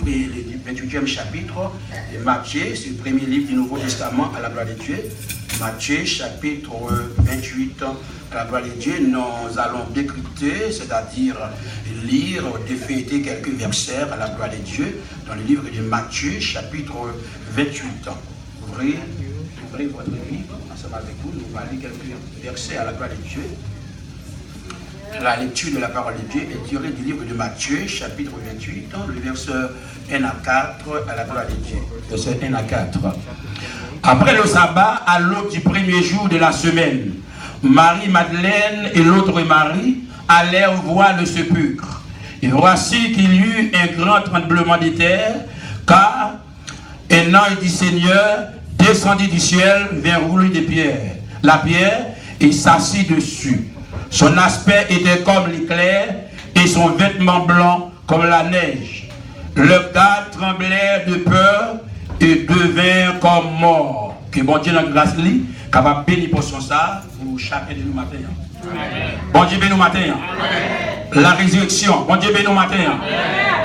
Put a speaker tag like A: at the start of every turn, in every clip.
A: le 28e chapitre de Matthieu, c'est le premier livre du Nouveau Testament à la gloire de Dieu. Matthieu, chapitre 28, à la gloire de Dieu, nous allons décrypter, c'est-à-dire lire, défeuilleter quelques versets à la gloire de Dieu dans le livre de Matthieu, chapitre 28. Ouvrez votre livre, ensemble avec vous, nous allons lire quelques versets à la gloire de Dieu. La lecture de la parole de Dieu est tirée du livre de Matthieu, chapitre 28, le verset 1 à 4, à la gloire de Dieu. Verset 1 à 4. Après le sabbat, à l'aube du premier jour de la semaine, Marie-Madeleine et l'autre Marie allèrent voir le sépulcre. Et voici qu'il y eut un grand tremblement de terre, car un ange du Seigneur descendit du ciel vers rouler de pierre. La pierre, et s'assit dessus. Son aspect était comme l'éclair et son vêtement blanc comme la neige. Le gars tremblait de peur et devint comme mort. Que bon Dieu notre grâce lui, capable de bénir pour son ça, pour chacun de nous matin. Bon Dieu bénit nous matin. La résurrection, bon Dieu bénit nous matin.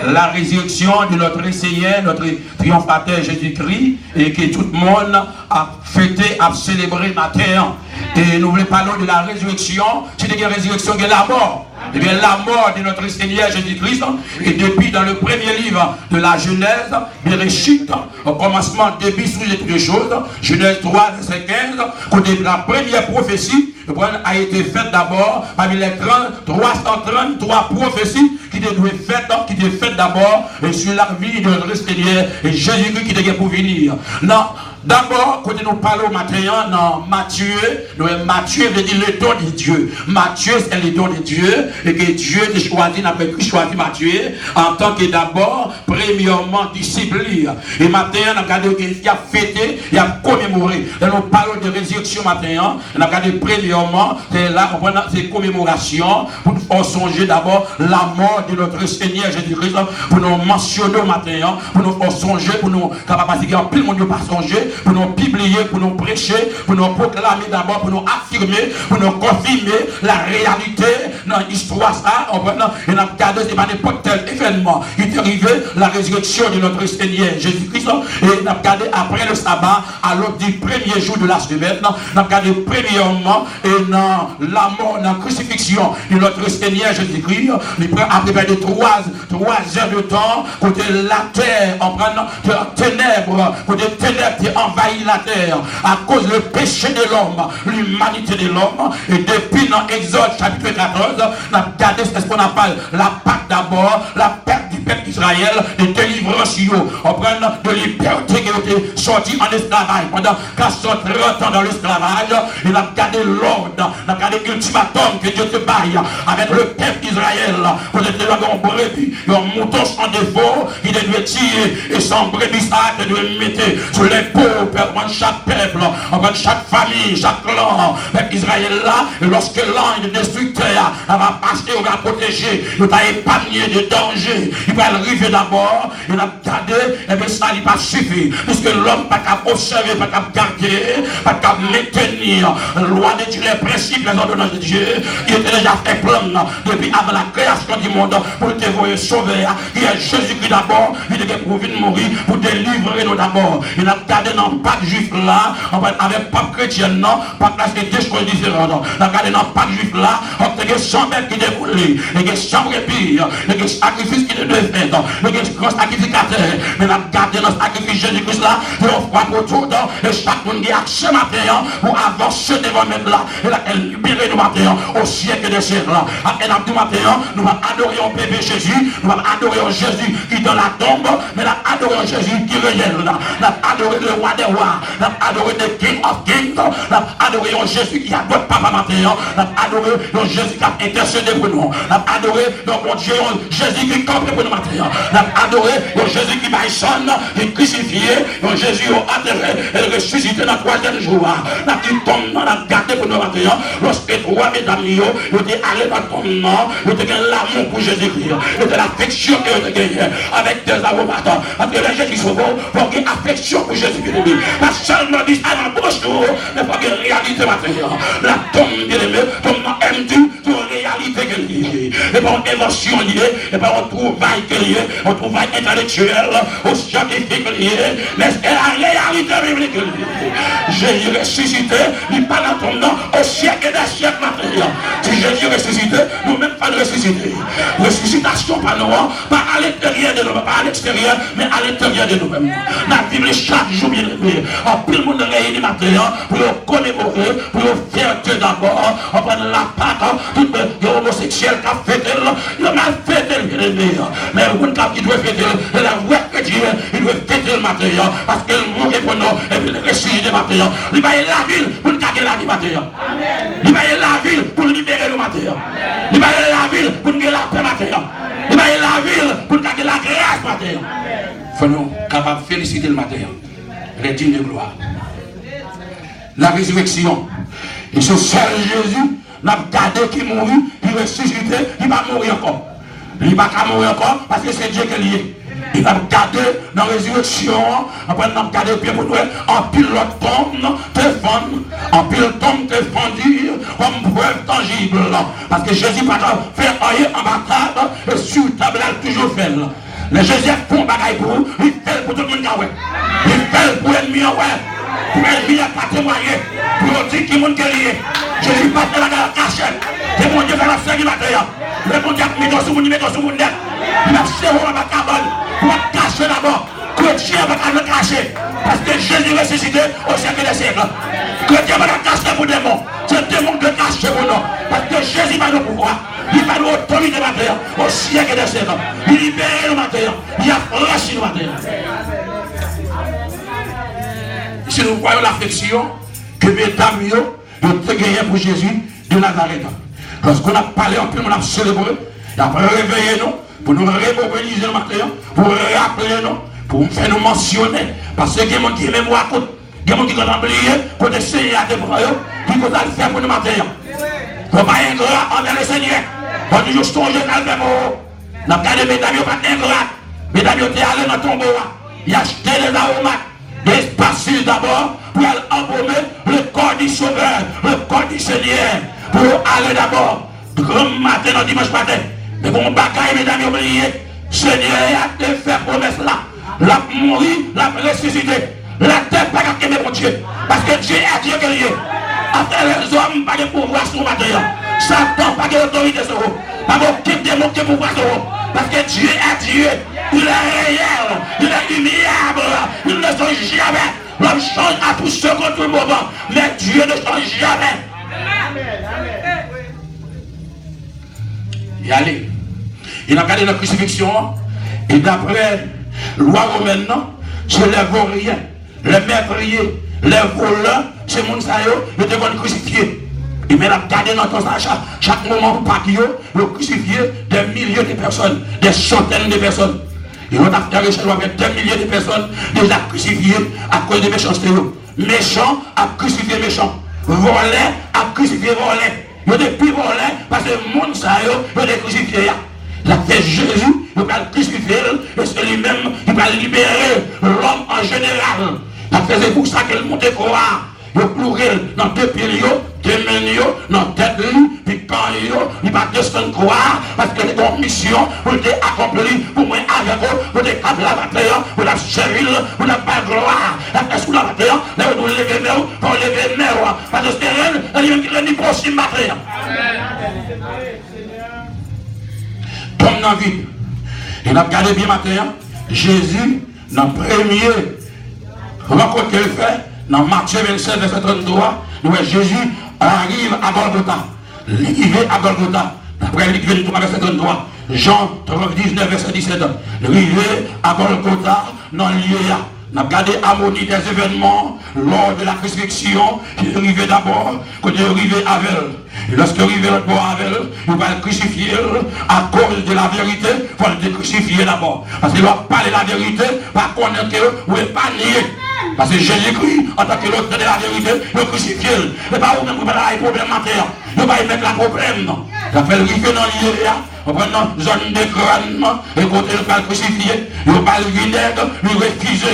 A: La résurrection de notre Seigneur, notre triomphateur Jésus-Christ, et que tout le monde a fêté, a célébré matin. Et nous voulons parler de la résurrection. C'est une résurrection de la mort. Eh bien, la mort de notre Seigneur Jésus-Christ, et depuis dans le premier livre de la Genèse, Bereshit, au commencement, début, sous les toutes les choses, Genèse 3, verset 15, côté de la première prophétie, a été faite d'abord parmi les 333 prophéties qui devaient être faites d'abord sur la vie de notre Seigneur et Jésus-Christ qui devait pour venir. Non. D'abord, quand nous parlons matin, dans Matthieu veut dire le don de Dieu. Matthieu, c'est le don de Dieu, et que Dieu a choisi, n'a pas choisi Matthieu, en tant que d'abord, premièrement, disciple. Et matin, on a regardé qu'il a fêté, il a commémoré. Dans nous parlons de résurrection matin, on a regardé premièrement, c'est là, c'est commémoration, pour nous songer d'abord la mort de notre Seigneur Jésus-Christ, pour nous mentionner matin, pour nous songer, pour nous, parce qu'il y a plus de monde qui ne pas songer, pour nous publier, pour nous prêcher, pour nous proclamer d'abord, pour nous affirmer, pour nous confirmer la réalité dans l'histoire. Et nous avons regardé, c'est pas n'importe quel événement qui est arrivé, la résurrection de notre Seigneur Jésus-Christ. Et nous avons regardé après le sabbat, à l'aube du premier jour de la semaine, nous avons regardé premièrement et dans la mort, dans la crucifixion de notre Seigneur Jésus-Christ. Nous avons préparé 3 heures de temps, côté la terre, en prenant ténèbres, côté ténèbres envahit la terre à cause du péché de l'homme, l'humanité de l'homme. Et depuis dans Exode chapitre 14, on a regardé ce qu'on appelle la Pâque d'abord, la perte du peuple d'Israël, de délivrance, on prend de liberté qui a été sorti en esclavage pendant 430 ans dans l'esclavage. Il a regardé l'ordre, on a regardé l'ultimatum que Dieu te baille avec le peuple d'Israël. Vous êtes là dans brebis, un mouton sans défaut, il devait tirer et sans brebis ça, il devait mettre sur les pauvres, chaque peuple, chaque famille, chaque clan, peuple Israël là, et lorsque l'ange destructeur va passer, on va protéger, il va épargner de danger, il va arriver d'abord, il va garder, et bien ça il va suffire, puisque l'homme pas qu'à observer, pas qu'à garder, pas qu'à maintenir, loi de Dieu, les principes, les ordonnances de Dieu, il était déjà fait plein depuis avant la création du monde, pour te voir sauver, il y a Jésus-Christ d'abord, il était pour venir mourir, pour délivrer nous d'abord, il a gardé dans pas juif là, avec pas chrétien non, pas là c'est deux choses différentes. On a gardé dans pas juif là, on a des 100 mètres qui déroulent, des 100 répits, des sacrifices qui devaient faire, des grands sacrificateurs, mais on a gardé dans le sacrifice Jésus-Christ là, et on fera autour d'eux, et chaque monde qui a accès matin pour avancer devant même là, et là, elle libérer nous matin au siècle des siècles. Et là, tout matin, nous allons adorer un bébé Jésus, nous allons adorer un Jésus qui est dans la tombe, mais nous allons adorer un Jésus qui réel, nous allons adorer le roi des rois, nous allons adorer le King of Kings, nous allons adorer un Jésus qui a d'autres papas matin, nous allons adorer un Jésus qui a intercédé pour nous, nous allons adorer notre Dieu, Jésus qui campe pour nous matin, nous allons adorer un Jésus qui va sonne, qui est crucifié, un Jésus qui a enterré et ressuscité dans le 3e jour, nous allons tomber, nous allons garder pour nous matin, lorsque trois mesdames, ils étaient allés dans le tombe, ils étaient l'amour pour Jésus-Christ, c'était l'affection qu'ils ont gagnée avec des avocates, parce que les Jésus sauvés, pour qu'il y ait affection pour Jésus-Christ. Pas seulement dit à la bouche, mais pour qu'il y ait réalité matérielle. La tombe bien aimée, tombe dans M2, c'est une réalité qu'elle dit. et par une émotion liée, et par un trouvaille lié, un trouvaille intellectuel, au scientifique lié, mais c'est la réalité biblique liée. Jésus ressuscité, il n'est pas dans ton nom, au siècle et des siècles maintenant. Si Jésus ressuscité, nous-mêmes pas de ressusciter. Ressuscitation par nous, pas à l'intérieur de nous-mêmes, pas à l'extérieur, mais à l'intérieur de nous-mêmes. La Bible chaque jour bien aimé, en plus le monde réuni maintenant, pour le commémorer, pour le faire Dieu d'abord, en prenant la pâte, tout le homosexuel qui a fait elle, il a mal fait elle, bien aimé. Mais le monde qui doit faire elle, la voix que Dieu, il doit faire elle maintenant, parce qu'elle mourrait pour nous, et puis elle ressuscite maintenant. Il va y la ville pour nous garder la vie maintenant. Il va y la ville pour libérer le matin. Il va y la ville pour nous garder la paix matin. Il va y la ville pour nous garder la grâce matin. Il faut nous capables de féliciter le matin. Les dignes de gloire. La résurrection. Et ce seul Jésus, n'a gardé qui mourit, il ressuscité, il va mourir encore. Il va pas mourir encore parce que c'est Dieu qui est lié. Il va garder dans la résurrection, après nous garder bien pour nous, en pile tombe, défendre, en pile tombe, défendu, comme preuve tangible. Parce que Jésus va faire rien en bataille, et sur table, il a toujours fait. Les Jésus font bagaille pour vous, il fait pour tout le monde. Il fait pour l'ennemi, pour l'ennemi à pas témoigner, pour dire qui monde qui est lié. Jésus pas fait la cachette. C'est mon Dieu qui a fait la matin. Le bon Dieu met dans ce monde, il a serré la cabane. Pour cacher d'abord, que Dieu va le cacher. Parce que Jésus ressuscité au siècle des siècles. Que Dieu va le cacher pour les démons. C'est le démon qui cache pour nous. Parce que Jésus va le pouvoir. Il va nous autoriser la terre au siècle des siècles. Il libère le matin. Il a franchi le matin. Si nous voyons l'affection que mesdames ont gagné pour Jésus de Nazareth. Lorsqu'on a parlé un peu, on a célébré. Il a réveillé nous. Pour nous remobiliser le matin, pour rappeler nous, pour faire nous mentionner. Parce que il y a des gens qui même à côté, il y a des gens qui ont oublié, pour essayer à débrouiller, qui ont le faire pour nous matin. Il ne faut pas être ingrat envers le Seigneur. On a toujours songé à le faire pour vous. On a regardé mesdames, ils pas ingrat. Mesdames, ils étaient allés dans le tombeau. Ils ont acheté des aromates, des spatules d'abord, pour aller embaumer le corps du Sauveur, le corps du Seigneur. Pour aller d'abord, grand matin, dans dimanche matin. Mais pour mon bagaille, mesdames, oubliez, Seigneur a fait promesse là. La mourir, la ressuscité. La terre pas qu'à aimer mon Dieu. Parce que Dieu est Dieu qui est lié. Après les hommes, pas de pouvoir sur ma terre. Satan, pas d'autorité sur vous. Pas aucun démon qui pouvoir sur vous. Parce que Dieu est Dieu. Il est réel. Il est immuable. Il ne change jamais. L'homme change à tout second, tout le moment. Mais Dieu ne change jamais. Y aller. Il a regardé la crucifixion et d'après la loi romaine, c'est les vauriens, les meurtriers, les voleurs, c'est mon saillot, ils étaient crucifiés. Il m'a regardé dans ton chaque moment pour pas qu'ils ont crucifié des milliers de personnes, des centaines de personnes. Ils ont fait avec des milliers de personnes déjà crucifiées à cause de méchanceté. Méchants a crucifié méchants. Volés a crucifié volés. Il y a des plus volés parce que le monde il a crucifié. La fait Jésus, il va le crucifier et c'est lui-même qui va libérer l'homme en général. C'est pour ça qu'il monte croire. Il pleurait dans deux pieds, deux mains, dans tête, puis quand il va descendre croire parce que les missions pour être accomplies pour moi avec eux, pour être capable la bataille, pour la chérie, pour la pas gloire. La sous la bataille, là où vous levez mer, pour lever mer, parce que c'est elle, il y a une prochaine bataille. Comme dans la vie, il a regardé bien matin, Jésus, dans le premier rencontre qu'il fait, dans Matthieu 27, verset 33, nous voyons Jésus arrive à Golgotha. L'arrivée à Golgotha. Après l'arrivée du 3, verset 33. Jean 19, verset 17. L'arrivée à Golgotha dans le lieu là. On a regardé l'harmonie des événements lors de la crucifixion. Il est arrivé d'abord, quand il est arrivé avec elle. Et lorsqu'il est arrivé avec elle, il va le crucifier à cause de la vérité. Il faut le crucifier d'abord. Parce qu'il doit parler la vérité, pas connaître ou pas nier. Parce que Jésus-Christ, en tant que l'auteur de la vérité, il crucifie. Et pas vous-même, vous n'avez pas de problème matériel. Vous ne pouvez pas y mettre le problème, non.
B: D'après le rive dans l'île, on prend une zone de crâne, et quand il va crucifier, il va le vinaigre, il refuse,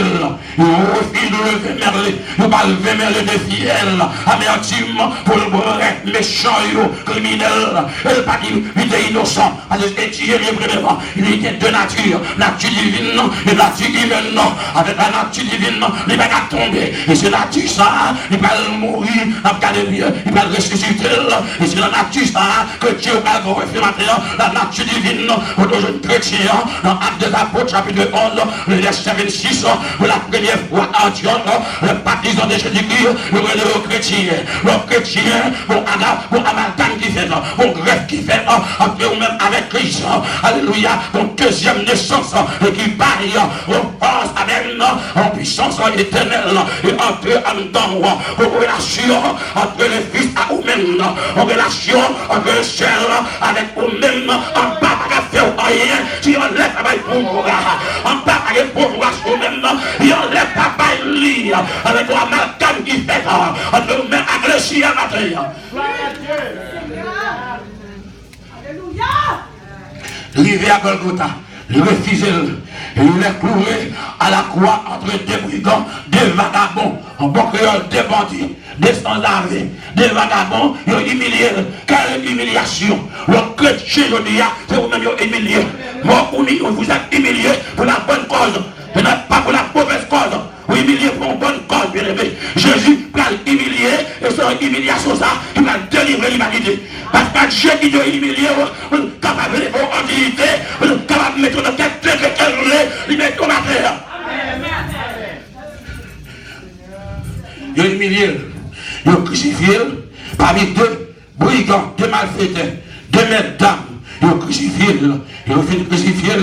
B: il refuse de lever merle, il va lever merle de fiel, amertume, pour le vrai méchant, criminel, il pas dit, il était innocent, parce que Dieu est premièrement, il était de nature divine, et nature humaine, avec la nature divine, il va tomber, et c'est la nature ça, il va mourir, il va ressusciter, et c'est la nature ça, que Dieu va refléter la nature divine, pour les jeunes chrétiens, dans Actes des Apôtres, chapitre 11, le verset 26, pour la première fois en Dieu, le baptême de Jésus-Christ, le chrétien, pour amalgame qui fait, pour greffe qui fait, après ou même avec Christ, alléluia, pour deuxième naissance, et qui parie, on pense avec en puissance éternelle, et entre en temps, pour relation entre les fils à vous-même, en relation entre le ciel avec vous-même, en bas à faire rien, si on lève avec pouvoir, en bas avec pouvoir sur vous-même, et on lève pas lire avec l'amalgame qui fait, entre vous-même avec le ciel à terre. Rivé à Golgotha, il refuse, et il est cloué à la croix entre des brigands, des vagabonds, en bon créole, des bandits, des sans-arrêt, des vagabonds, ils ont humilié. Quelle humiliation! Le chrétien, je dis, c'est vous-même qui ont humilié. Moi, vous êtes humilié pour la bonne cause, et non pas pour la mauvaise cause. Vous humiliez pour une bonne cause, bien aimé. Jésus va l'humilier, et c'est une humiliation ça, qui va délivrer l'humanité. Parce que Dieu qui doit humilier, capable de faire dignité, capable de mettre dans tête que qu'elle lui met dans la terre. Il a humilié, il a crucifié, parmi deux brigands, deux malfaiteurs, deux maîtres d'âme. Il a crucifié, il a fait crucifier,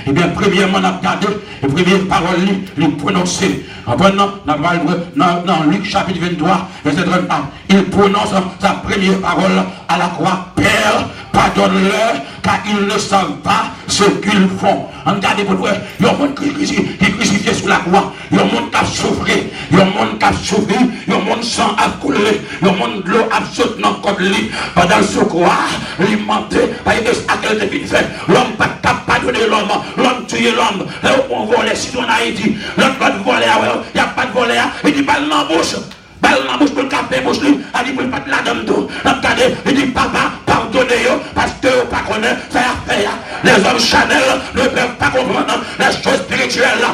B: et bien premièrement on a regardé, les premières paroles, il prononcé. En prenant dans Luc chapitre 23, verset 34, il prononce sa première parole à la croix. Père, pardonne-leur, car ils ne savent pas ce qu'ils font. Regardez pour vous, il y a un monde qui est crucifié sur la croix, il y a un monde qui a souffert, il y a un monde qui a souffert, il y a un monde sang a coulé, il y a un monde de l'eau a sauté dans le corps de lui, pendant ce croix, il mentait, parce que c'est à quel devine fait. L'homme pas pardonner l'homme, l'homme tuer l'homme, là où on vole, si on a dit, l'homme pas de voler, il n'y a pas de voler, il dit balle dans la bouche. Balle dans la bouche pour le café, bouche lui, il dit pour le pas de la dame tout. Regardez, il dit papa, pardonnez-vous, parce que vous ne pas connaissez, ça a fait. Les hommes chanel ne peuvent pas comprendre les choses spirituelles.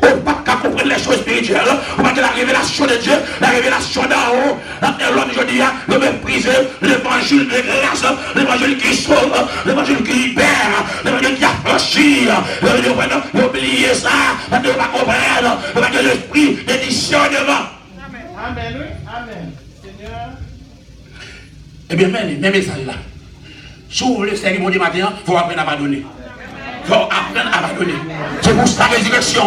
B: On ne peut pas comprendre les choses spirituelles. On va que la révélation de Dieu, la révélation d'en haut, l'homme, je dis, le mépriser, l'évangile de grâce, l'évangile qui sauve, l'évangile qui libère, l'évangile qui affranchit. Il oublier ça, parce que vous ne pas comprendre, parce que l'esprit de discernement. Amen, oui, amen. Seigneur. Eh bien, même message là. Si vous voulez servir mon matin, il faut apprendre à pardonner. Il faut apprendre à pardonner. C'est pour sa résurrection.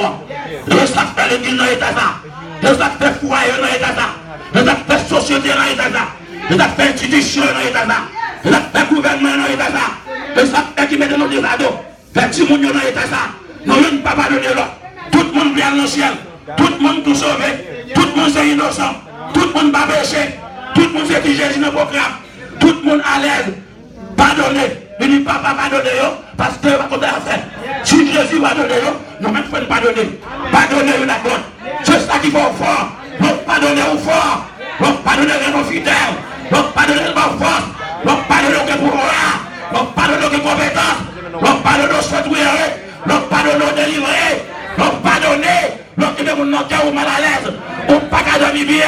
B: Le ça fait l'église dans l'état ça. Le ça fait foyer dans l'état ça. Le ça fait société dans l'état ça. Le ça fait institution dans l'état ça. Le ça fait gouvernement dans l'état ça. Le ça fait qui met dans nos radeaux. Fait petit monde dans l'état ça. Nous ne pouvons pas pardonner là. Tout le monde vient dans le ciel. Tout le monde tout sauvé. Tout le monde c'est innocent. Tout le monde va pécher. Tout le monde c'est qui Jésus ne proclame. Tout le monde à l'aise. Pardonnez. Il dit papa pardonnez parce que va compter à faire. Si Jésus va donner, nous même faut pardonner. Pardonnez la gloire. C'est ça qu'il faut faire. Nous pardonner au fort. Nous pardonner nos fidèles. Nous pardonner nos forces. Nous pardonner nos pouvoirs. Nous pardonner nos compétences. Nous pardonner nos soins. Nous pardonner nos délivrés. Nous pardonner. Nous qui devons nous cœur ou mal à l'aise. Nous pas qu'à dormir bien.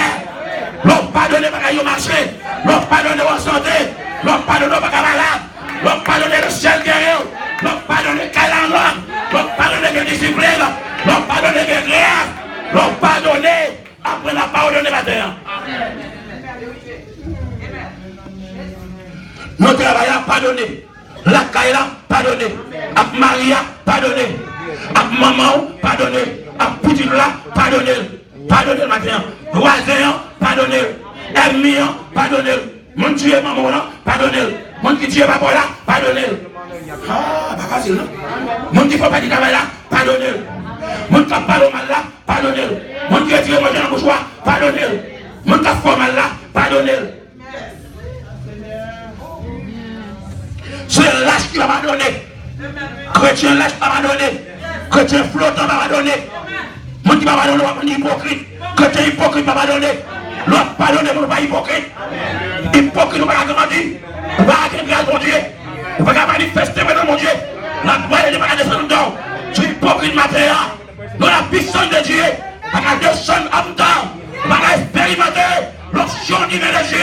B: Nous pardonner pas qu'à y marcher. Nous pardonner en santé. Nous pardonner pas qu'à malade. Nous pardonner le ciel guerrier. Nous pardonner calandre. Nous pardonner que discipline. Nous pardonner que grève. Nous pardonner après la parole de la terre. Nous travaillons pardonner. La Kaila pardonner. À Maria pardonner. À maman pardonner. À petit là pardonner. Pardonner matin. Voisin pardonner. Ennemi pardonner. Mon Dieu maman là pardonner. Mon qui Dieu papa là pardonner. Ah, pas facile non. Mon qui faut pas dire travail là pardonner. Mon qui parle mal là pardonner. Mon qui tire manger dans la bouche pardonner. Mon qui fait mal là pardonner. va pardonner. Chrétien lâche va pardonner. Chrétien flottant va pardonner. Mon qui va pardonner, on va hypocrite. Chrétien hypocrite va pardonner. L'autre pardonner, on va hypocrite. Hypocrite, on va grandir. On va agrandir mon Dieu. On va manifester maintenant mon Dieu. La gloire de ma descendre d'or. Tu es hypocrite matin. Dans la puissance de Dieu. On va descendre en temps. On va expérimenter l'option divine de Dieu.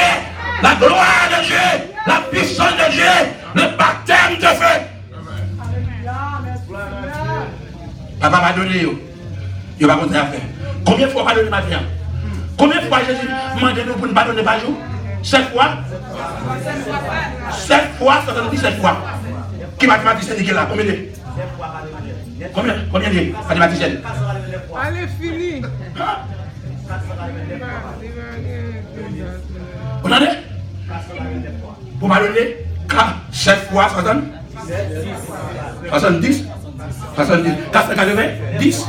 B: La gloire de Dieu. La puissance de Dieu. Le baptême de feu. Papa m'a donné. Il va continuer à faire. Combien de fois pardonner le matin? Combien de fois Jésus m'a demandé pour ne pardonner par jour? 7 fois? 7 fois, 77 fois. Qui mathématicien dit qu'il a? Combien de? Combien de mathématicien?
C: Allez, fini.
B: Vous entendez? Pour pardonner 7 fois 60? 70? 70? 490?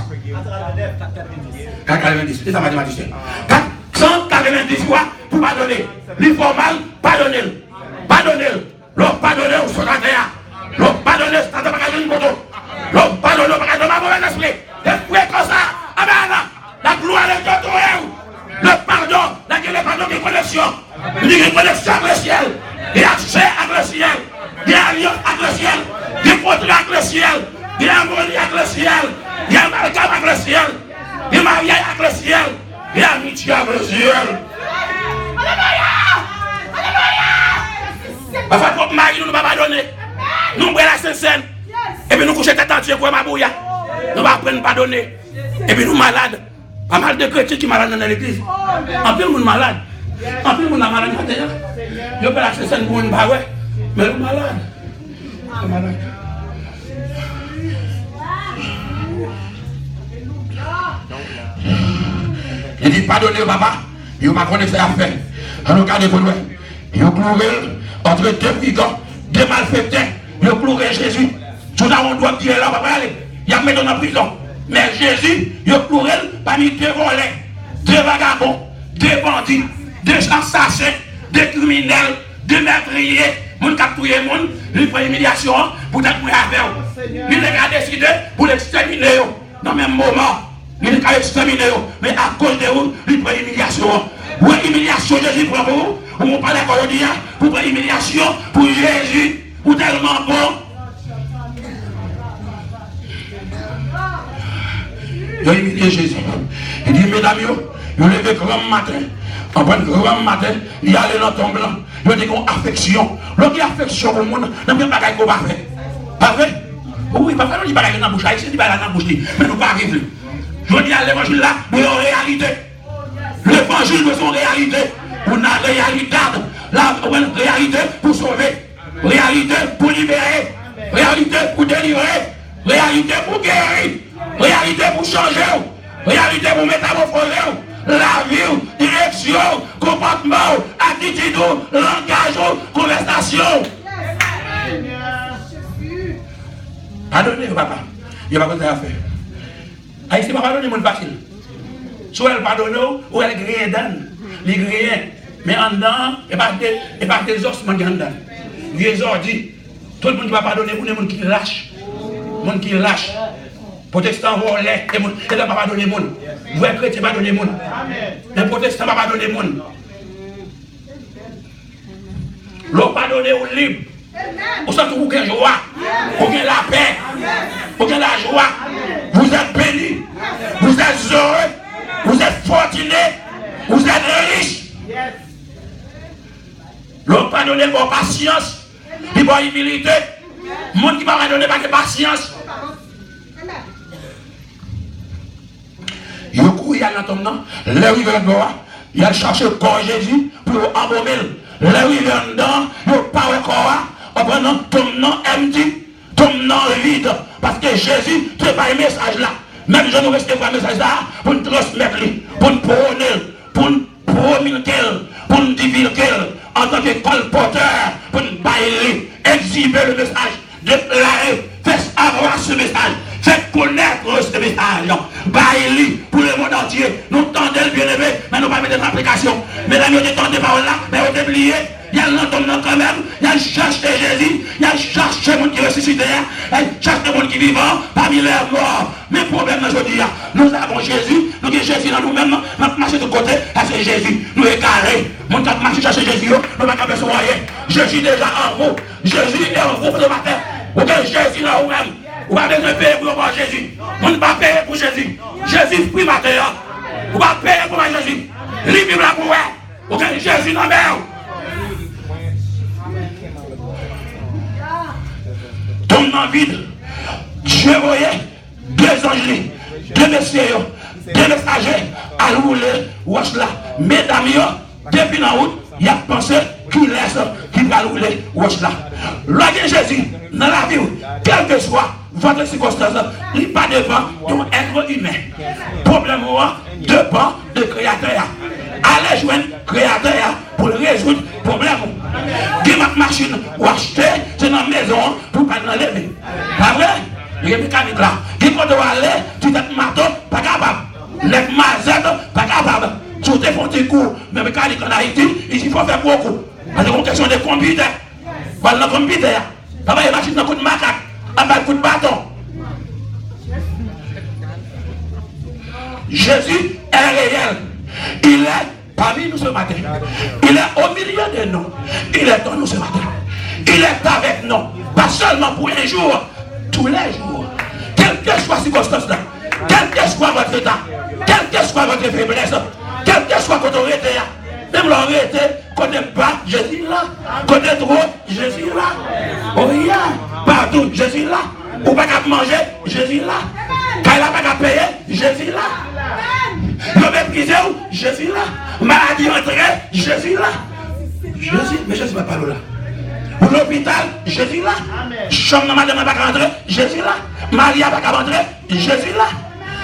B: 490, c'est ça mathématicien. 490 fois pour pardonner. L'informal, pardonner. Pardonner. L'homme pardonner au secrétaire. L'homme pardonner, c'est pas une photo. L'homme pardonner, c'est pas un mauvais esprit. L'esprit comme ça. Amen. La gloire de Dieu. Le pardon, la pardon qui est connexion. Il y a une connexion avec le ciel. Il y a accès avec le ciel. Il y a alliance avec le ciel. Il y a contrat avec le ciel. Il y a harmonie avec le ciel. Il y a amalgame avec le ciel. Il y a mariage avec le ciel. Il y a amitié avec le ciel. Alléluia! Alléluia! Parfois, notre mari nous ne va pas donner. Nous prenons la Sainte-Seine. Et puis nous couchons tête entière pour ma bouilla. Nous va apprendre à pardonner. Et puis nous malades. Pas mal de chrétiens qui sont malades dans l'église. En plus, nous malades. En plus, nous sommes malades. Je peux la Sainte-Seine pour une barre. Mais nous malades. Nous malades. Il dit pardonnez papa, il m'a connu faire affaire. Alors regardez vous nous. Il a cloué entre deux brigands, deux malfaiteurs. Il a cloué Jésus. Tout ça on doit dire là, papa aller. Il a mis dans la prison. Mais Jésus, il a cloué parmi deux volets, deux vagabonds, deux bandits, deux assassins, deux criminels, deux meurtriers. Mon qui a tué le monde, il prend humiliation pour t'être avec vous. Il a décidé pour l'exterminer dans le même moment. Il est exterminé, mais à cause de vous, il prend humiliation. Ou humiliation, Jésus prend vous, ou on parle d'accord aujourd'hui, pour prendre humiliation, pour Jésus, ou tellement bon. Il a humilié Jésus. Il dit, mesdames, il a levé grand matin. En bon grand matin, il a allé dans ton blanc. Il a dit qu'on affection. L'autre affection au monde, n'a pas de bagaille qu'on va faire. Pas vrai? Oui, pas vrai, on dit bagaille dans la bouche, il dit bagaille dans la bouche, mais nous pas arriver. Je dis à l'évangile là, mais en réalité. L'évangile de son réalité. On a réalité. La réalité pour sauver. Réalité pour libérer. Réalité pour délivrer. Réalité pour guérir. Réalité pour changer. Réalité pour métamorphoser. La vie, direction, comportement, attitude, langage, conversation. Pardonnez, papa. Il n'y a pas de à faire. Haïti pas pardonner mon facile. Soit elle pardonne ou elle grille dan. Les grillés. Mais en dedans, et pas des ossements qui en dedans. Les ordis. Tout le monde qui va pardonner pour les gens qui lâchent. Les gens qui lâchent. Protestants volés. Et ne pas pardonner les gens. Vous êtes chrétiens, pardonner les gens. Les protestants ne pas pardonner les gens. L'on pardonner au libre. Au sens où vous avez la joie. Vous avez la paix. Vous avez la joie. Vous êtes bénis, vous êtes heureux, vous êtes fortunés, vous êtes riches. L'on pardonne pour patience, et pour humilité. Le monde qui va pardonner par patience. Il y a couru dans ton nom, le rivière droit, il a cherché le corps de Jésus pour embaumer. Le rivière dedans, il n'a pas le corps, en prenant ton nom empty. Ton nom vide, parce que Jésus ne fait pas un message là. Même je nous reste un message là pour nous transmettre, pour nous prôner, pour nous promulguer, pour nous divulguer en tant que colporteur, pour nous bailler, exhiber le message, déclarer, faire avoir ce message, faire connaître ce message, bailler pour le monde entier. Nous tendons le bien-aimé, mais nous ne pas mettre en application. Mesdames, vous tendez par là, mais vous oubliez, il y a l'entendement quand même, il y a cherché Jésus, il y a cherché le monde qui ressuscité, il y a cherché le monde qui vivant parmi les morts. Mais le problème aujourd'hui, nous avons Jésus, nous avons Jésus dans nous-mêmes, nous avons marché de côté, c'est Jésus, nous égarés. Mon temps de marcher chercher Jésus, nous ne pouvons pas percevoir. Jésus est déjà en vous, Jésus est en vous ce matin. Vous avez Jésus dans vous-même, vous n'avez pas besoin de payer pour voir Jésus. On ne va pas payer pour Jésus. Jésus prie matin, vous ne pouvez pas payer pour Jésus. Libre la pour vous, vous avez Jésus dans vous. Tombe dans le vide. Dieu voyait deux anges, deux messieurs, deux messagers à rouler, watch là. Mesdames, depuis la route, il y a pensé qu'il laisse, qu'il va rouler, watch là. Lorsque Jésus, dans la vie, quel que soit votre circonstance, il n'est pas devant d'un être humain. Problème dépend de créateur. Allez joindre créateur pour résoudre le problème. Qui ma machine ou acheter, c'est dans la maison pour ne pas l'enlever. Pas vrai? Il y a une mécanique là. Qui quand tu vas aller, tu t'es marteau, pas capable. Les mazette, pas capable. Si tu fais un petit coup, mais mécanique en Haïti, il faut faire beaucoup. C'est une question de computer. Dans le computer, ça va y machine dans coup de macaque, un coup de bâton. Jésus est réel. Il est parmi nous ce matin. Il est au milieu de nous. Il est dans nous ce matin. Il est avec nous. Pas seulement pour un jour, tous les jours. Quelle que soit la circonstance, quel que soit votre état, quelle que soit votre faiblesse, quel que soit votre été, même l'autorité, côté pas, Jésus là. Côté trop, Jésus là. Oh yeah, partout, Jésus là. Ou pas qu'à manger, Jésus là. Quand il n'a pas qu'à payer, Jésus là. Le méprisé, Jésus là. Maladie entrée, Jésus là. Jésus, mais Jésus ne va pas là. Pour l'hôpital, Jésus là. Chambre de madame n'a pas qu'à rentrer, Jésus là. Maria n'a pas qu'à rentrer, Jésus là.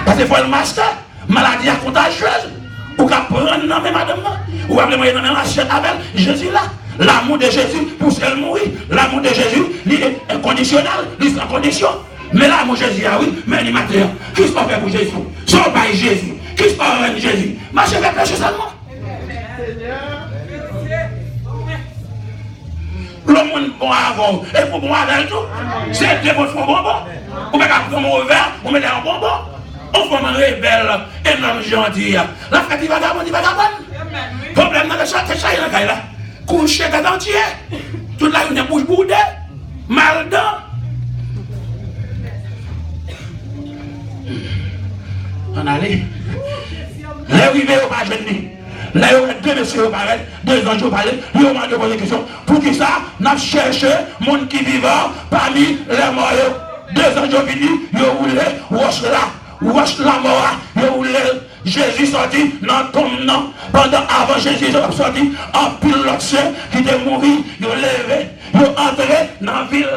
B: Parce qu'il faut le master, maladie contagieuse. Ou qu'à prendre non mais madame là. Ou à prendre non assiette avec Jésus là. L'amour de Jésus pour celle mourir. L'amour de Jésus, il est inconditionnel, il est sans condition. Mais l'amour de Jésus, oui, mais il est matériel. Qu'est-ce qu'on fait pour Jésus? Si on paye Jésus, qu'est-ce qu'on fait pour Jésus? Marchez avec péché seulement. Le monde bon avant, et pour bon avec tout. C'est deux bonnes fois bonbon. On met un bonbon vert, on met un bonbon. On fait un rebelle, un homme gentil. La fête, il va gagner, il va gagner. Problème dans le chat, c'est ça, il y a là. Couché dans entier. Tout là, il y a une bouche boudée. Mal dedans. On allait. Les rivés au pas jeune. Là, il y a deux messieurs au pareil, deux anges au pareil. Ils ont demandé des questions. Pour qui ça, nous avons cherché les gens qui vivent parmi les morts. Deux anges ont venu, ils ont roulé, wash la mort, ils ont roulé. Jésus sorti dans le tombe, pendant avant Jésus est sorti, en pile l'autre qui était mort, ils ont levé, ils ont entré dans la ville,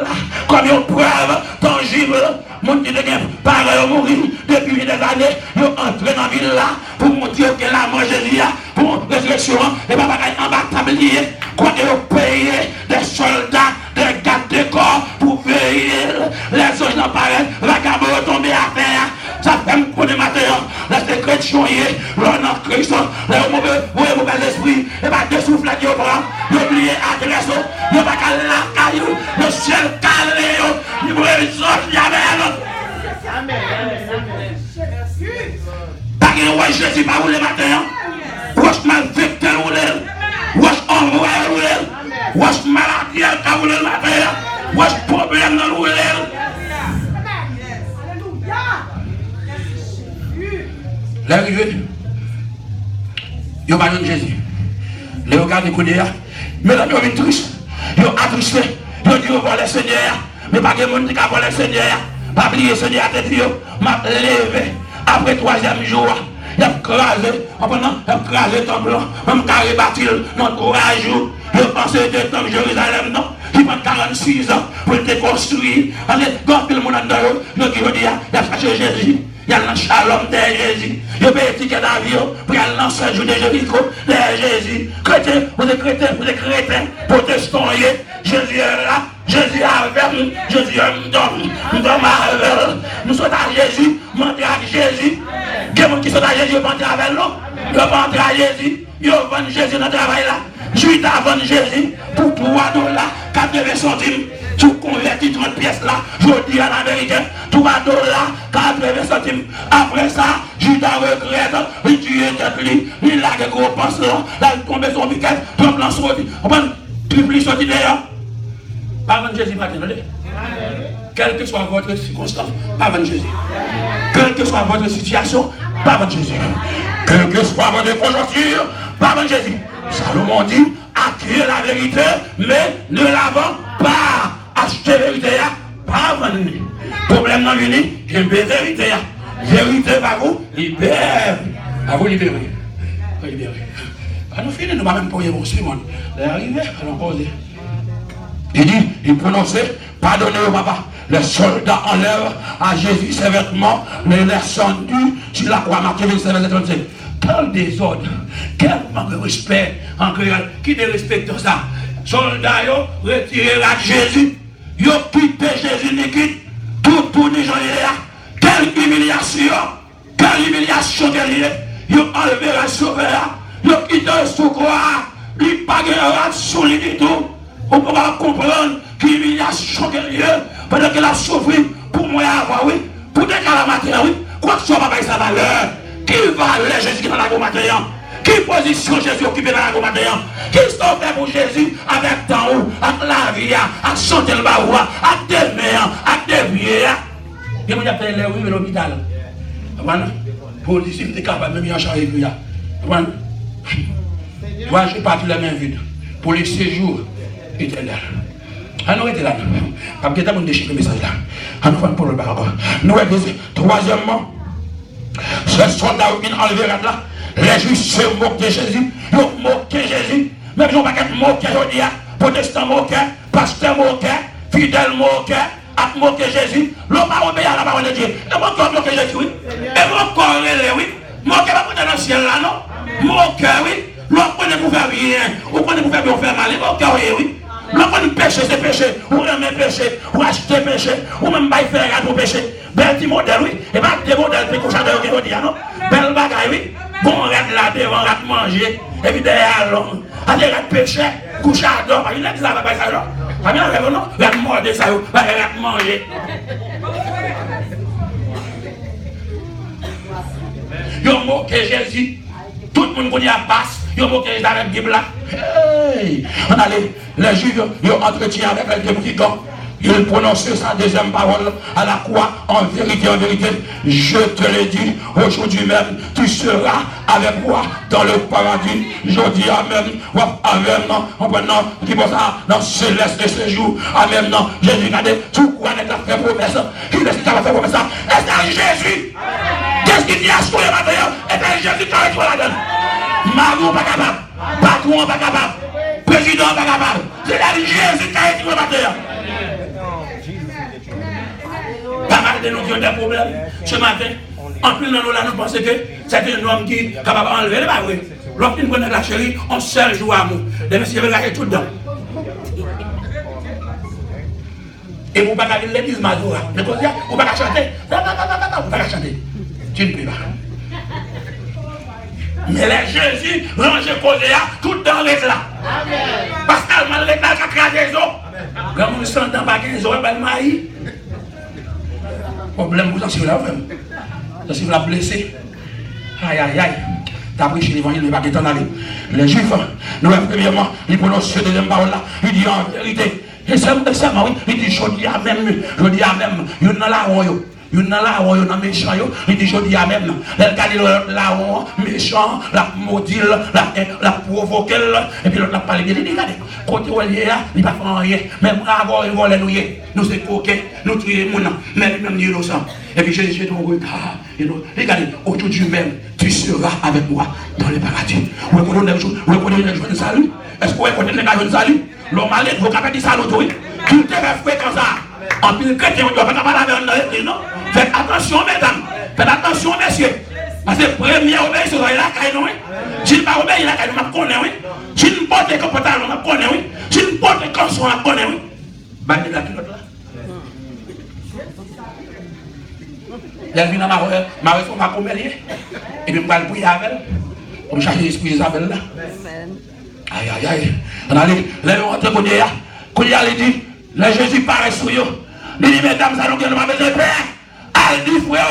B: comme une preuve tangible. Mon qui était pareil mourir depuis des années, ils ont entré dans la ville là pour montrer que la mort Jésus pour résurrection, et pas en bas tablier, quand ils ont payé des soldats, des gardes de corps pour veiller, les anges n'en paraissent, la caméra retomber à terre. Ça fait un coup de matin, les chrétiens, l'on en Christ, les mauvais esprits, et pas de souffle qui au bras, n'oubliez adresse, ne pas qu'à la caillou, le ciel calé, il vous résolve, Amen. Pas que ouais Jésus pas rouler matin, wash malfecté rouler, wash ombre rouler, wash maladie à rouler le matin, wash problème dans rouler. L'arrivée, il n'y a pas de Jésus. Les regards de Kounia, mais là, ils sont tristes, ils sont attristés, ils ont dit au le Seigneur, mais pas de monde qui a volé le Seigneur, pas oublier le Seigneur à tête, m'a levé après 3e jour. Il a crasé, en pendant, il a crasé le temple, même carré bâti dans 3 jours. Il a pensé de temps Jérusalem, non? Il prend 46 ans pour le construire. Allez, quand tout le monde a dedans, il a cherché Jésus. Il y a le shalom de Jésus. Il y a un ticket d'avion pour aller dans ce jour de Jéricho de Jésus. Chrétien, vous êtes chrétien, protestants, Jésus est là, Jésus est avec nous, Jésus est nous sommes avec nous sommes à Jésus, montrer à Jésus. Il y a des gens qui sont à Jésus, ils vont entrer avec nous. Ils vont entrer à Jésus. ils vendent Jésus dans le travail là. Judas vend Jésus pour 3 dollars, 80 centimes. Tu convertis 30 pièces là, je dis à l'Américain, 3 dollars, 80 centimes. Après ça, Judas regrette, il tue tête lui, il a des gros pansements, là il tombe sur le week-end, il prend son sorti, on prend triple sorti d'ailleurs. Pas vendre Jésus matin, quelle que soit votre circonstance, pas vendre Jésus. Quelle que soit votre situation, pas vendre Jésus. Quelle que soit votre conjoncture, pas vendre Jésus. Salomon dit, acquérir la vérité, mais ne la vend pas. Acheter la vérité, pas vendre. Problème non venu, j'aime la vérité. Vérité va vous libérer. À vous libérer. Libérer. Quand nous finissons, nous ne pouvons même pas y avoir Simon. L'arrivée, allons poser. Il dit, il prononçait, pardonnez au papa. Les soldats enlèvent à Jésus ses vêtements, les descendus sur la croix marquée 27-35. Quel désordre, quel manque de respect en créole. Qui ne respecte ça? Soldats, ils retirent à Jésus, ils quittent Jésus, ils quittent tout pour les gens. Quelle humiliation qu'elle est. Ils ont enlevé la sauveur, ils ont quitté sous croix, ils ne pas de sous lui du tout. On peut pas comprendre qu'il y a choqué Dieu pendant qu'il a souffert pour moi avoir, oui, pour des calamités, oui. Quoi que ce soit, pas sa valeur. Qui valeur Jésus qui est dans la matin? Qui position Jésus occupé dans la matin? Qui sont fait pour Jésus avec temps, avec la vie, avec chanter le baroua, avec des mères, avec des vieux? Et moi j'appelle les rues de l'hôpital. Pour dire si vous êtes capable de me en charger. Moi je n'ai pas tous les mains vides pour les séjours. Éternel. On aurait été là. Parce que nous déchirer le message là. On nous fait pour le barreau. Nous troisièmement, ce soldat qui a enlevé là, les juifs se moquent de Jésus. Ils ont moqué Jésus. Même si on ne va pas moquer aujourd'hui, protestant moqué, pasteur moqué, fidèle moqué, à moquer Jésus. L'homme a obéi à la parole de Dieu. Et moi, encore moquer Jésus, oui. Et moi, encore oui. Moquer pas pour dans le ciel là, non. Moquer, oui. L'homme connaît pour faire bien. Ou connaît pour faire bien, faire mal. Moquer, oui. L'homme péché, c'est péché. Ou aimer péché. Ou acheter péché. Ou même pas faire pour péché. Bel petit modèle, oui. Et pas des modèles qui couchent à qui dit, non. Belle bagaille, oui. Bon, on rate là devant, rate manger. Et puis derrière l'homme. À des rate péché. Couche à dehors. Il a dit ça, pas ça, non. Pas bien, non. Rate manger ça, rate manger. Ils ont moqué Jésus. Tout le monde connaît à passe. Ils ont moqué Jésus avec la Bible là. Hey! On allait, les Juifs, ils ont entretien avec les démoniques. Ils prononçaient sa deuxième parole à la croix. En vérité, je te l'ai dit, aujourd'hui même, tu seras avec moi dans le paradis. Je dis Amen. Amen. En prenant qui pense ça dans céleste de ce jour. Amen. Jésus, regardez, tout quoi n'est pas fait promesse. Qui est-ce qui a fait promesse? Est-ce Jésus? Qu'est-ce qu'il dit à ce matin? Est-ce Jésus qui a été là-dedans? Marou pas capable. Patron pas capable. Président pas capable. C'est là Jésus qui a été là-dedans. Pas mal de nous qui ont des problèmes ce matin. En plus, nous pensons que c'est un homme qui est capable d'enlever les barres. Lorsqu'il nous connaît la chérie, on seul joue à nous. Les messieurs veulent lâcher tout dedans. Et vous ne pouvez pas dire l'église Mazoura. Vous ne pouvez pas chanter. Vous ne pouvez pas chanter. Tu ne peux pas. Mais les Jésus rangent causé tout dans les là. Parce que mal les là qui a créé des os. Quand vous sentez dans le les os, vous avez maïs. Problème, vous en suivez la femme. Vous en suivez la blessée. Aïe, aïe, aïe. T'as pris chez l'évangile, il va pas t'en aller. Les Juifs, nous, premièrement, ils prononcent ce deuxième parole là. Il dit en vérité. Et c'est oui. Il dit, je dis à même. Il y en a là, il y en a là, il y en a méchant. Il dit, je dis à même. Il y a là, méchant, la maudit, la provoquer. Et puis l'autre n'a pas parlé. Il dit, regardez, côté où il est là, il ne va pas faire rien. Même avant, il vole nous. Nous sommes coquets, nous tuons les gens. Mais même nous sommes. Et puis Jésus, ton regard. Regardez, aujourd'hui même, tu seras avec moi dans le paradis. Vous reconnaissez les jours de salut? Est-ce que vous reconnaissez les jours de salut? L'homme allait, vous avez dit ça l'autre, oui. Tout est fait comme ça. En plus, chrétien, on ne doit pas parler avec l'église, non? Faites attention, mesdames. Faites attention, messieurs. Parce que première obéissance, il a qu'à nous, oui. Si je ne pas obéir, il a qu'à nous, je connais, oui. Si je ne porte pas comportement, je connais, oui. Si je ne porte pas comme ça, je connais, oui. Bandez la culotte là. Il y a une ma réforme à commélier. Et puis, je vais le prier avec elle. Comme chaque esprit Isabelle là. Aïe, aïe, aïe. On a dit, les rentrés qu'on y a, il dit, les Jésus paraît sur eux. Il dit, mesdames, ça nous donne ma besoin de paix. Elle dit, frère,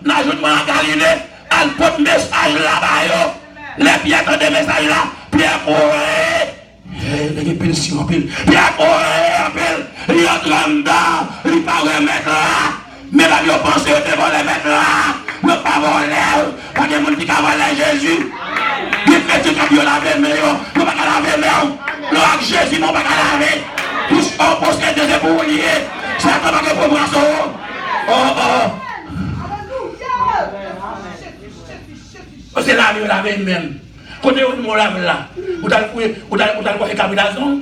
B: n'ajoute-moi en Galilée, elle porte message là-bas, les piètres de message là, Pierre courait. Il y a pile si on pile. Pierre courait, en pile. Il y a dedans, il paraît mettre là. Mais là, il pense que tu vas les mettre là. Ne pas voler, pas de monde qui va voler Jésus. Les chrétiens qui ont lavé, mais ils ne vont pas laver, mais le Jésus ne va pas laver. Tous on possède des ébouliers. C'est un peu pour moi. C'est là où laver même. Quand on lave là, vous allez voir les cavilations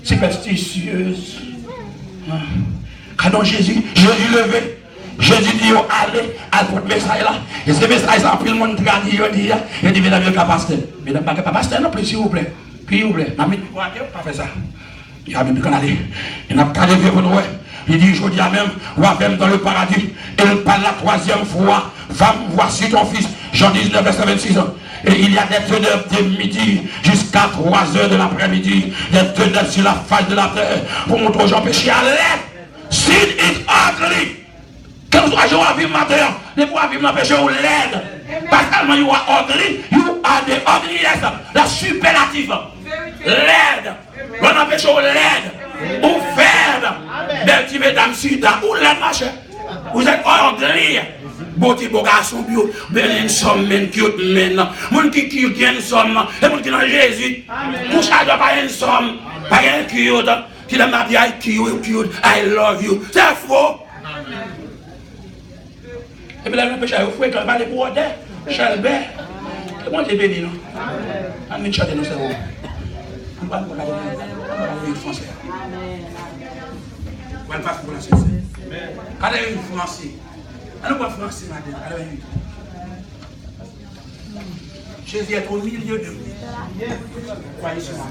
B: superstitieuse. Quand Jésus levé. Jésus dit, allez, à votre message là. Et ce message, ça a pris le monde qui a dit, il dit, mesdames, il n'y a pas pasteur. Mesdames, il n'y a pas pasteur non plus, s'il vous plaît. S'il vous plaît. N'a pas fait ça. Il y a même qu'on a dit, il n'a pas de vieux pour nous. Il dit, je dis à même, on va même dans le paradis. Et il parle la troisième fois, femme, voici ton fils. Jean 19, verset 26 ans. Et il y a des teneurs de midi jusqu'à 3 heures de l'après-midi. Des teneurs sur la face de la terre pour montrer aux gens péchés à l'air. Sin is ugly. Quand vous avez vivre matin, les pour vivre dans le péché ou l'aide. Parce que you are ugly, you are the ugliest, la superlative. L'aide. On a péché ou l'aide. Ou faire. Belle petite mesdames, sida, ou l'aide, machin. Vous êtes ugly. Beauty, beau garçon, bio, belle somme, men, cute, men. Moun qui cute, une somme. Et moun qui dans Jésus. Couche à pas une somme. Pas un cute. Qui l'a dit, I cute, I love you. C'est faux. Et puis là, le péché, il faut que le mal est pour aider. Chalbert. C'est bon, t'es béni, non? On va chanter, nous, c'est bon. On va parler français. On va pas français. Allez, une français. Allez, on va français, madame. Allez, Jésus est au milieu de nous. Croyez sur moi.